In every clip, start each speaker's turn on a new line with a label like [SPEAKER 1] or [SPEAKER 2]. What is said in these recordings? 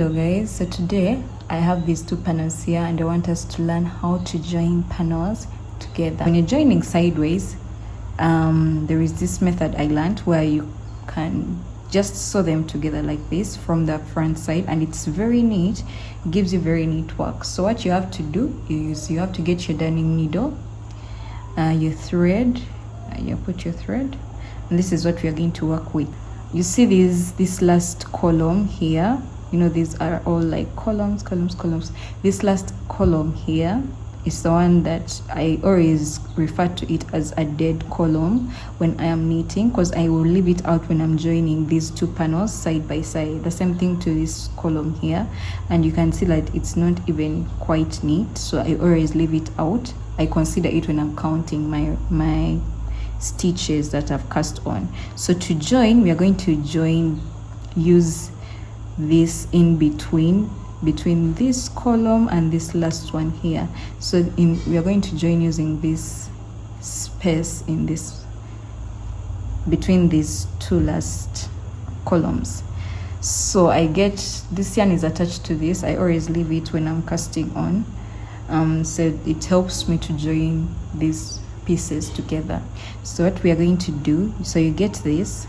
[SPEAKER 1] Hello guys, so today I have these two panels here and I want us to learn how to join panels together. When you're joining sideways, there is this method I learned where you can just sew them together like this from the front side, and it's very neat. It gives you very neat work. So what you have to do is you have to get your darning needle, your thread, you put your thread, and this is what we are going to work with. You see this last column here, you know, these are all like columns. This last column here is the one that I always refer to it as a dead column when I am knitting, because I will leave it out when I'm joining these two panels side by side. The same thing to this column here, and you can see that it's not even quite neat, so I always leave it out. I consider it when I'm counting my stitches that I've cast on. So to join, we are going to use this in between this column and this last one here. So we are going to join using this space in this between these two last columns. So I get this yarn is attached to this. I always leave it when I'm casting on, so it helps me to join these pieces together. So what we are going to do, so you get this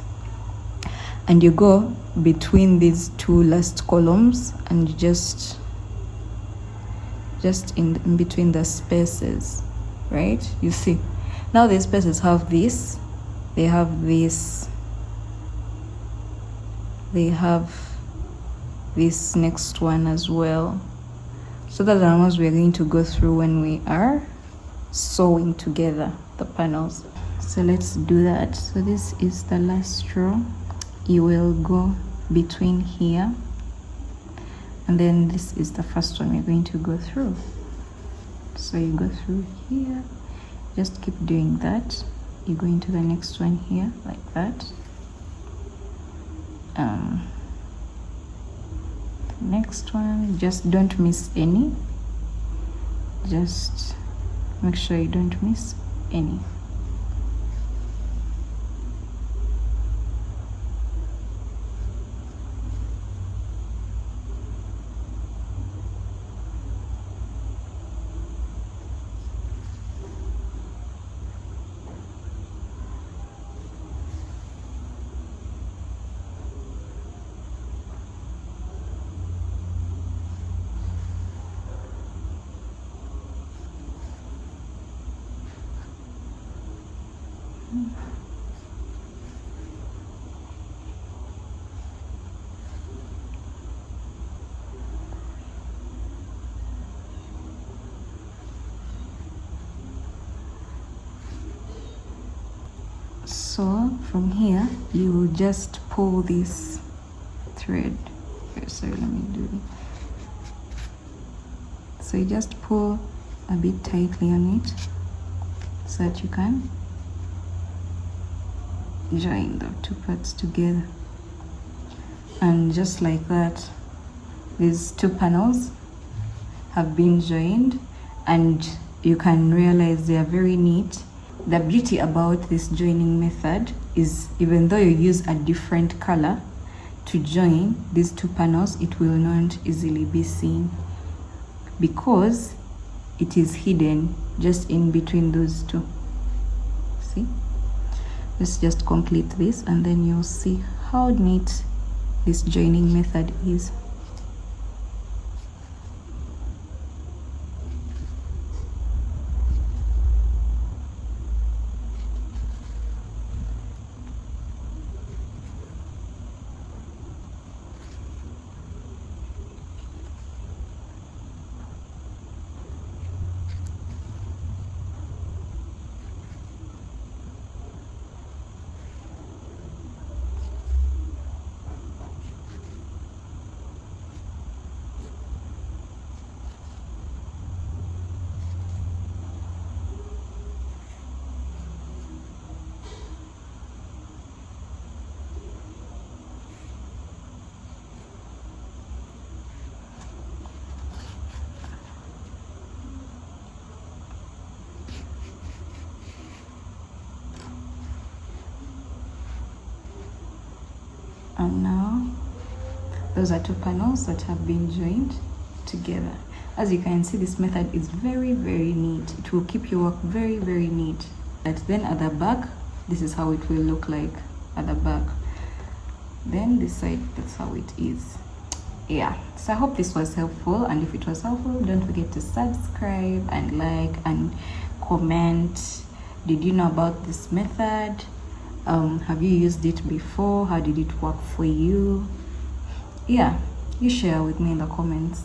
[SPEAKER 1] and you go between these two last columns and you just in between the spaces, right? You see now the spaces have this, they have this next one as well. So that's the ones we are going to go through when we are sewing together the panels. So let's do that. So this is the last row. You will go between here, and then this is the first one we're going to go through. So you go through here, just keep doing that. You go into the next one here like that. Next one, just don't miss any. Just make sure you don't miss any. So from here you will just pull this thread. Okay, sorry, let me do it. So you just pull a bit tightly on it so that you can join the two parts together. And just like that, these two panels have been joined, and you can realize they are very neat. The beauty about this joining method is even though you use a different color to join these two panels, it will not easily be seen because it is hidden just in between those two. See? Let's just complete this and then you'll see how neat this joining method is. And now those are two panels that have been joined together. As you can see, this method is very neat. It will keep your work very neat. And then at the back, this is how it will look like at the back. Then this side, that's how it is. Yeah, so I hope this was helpful, and if it was helpful, don't forget to subscribe and like and comment. Did you know about this method? Have you used it before? How did it work for you? Yeah, you share with me in the comments.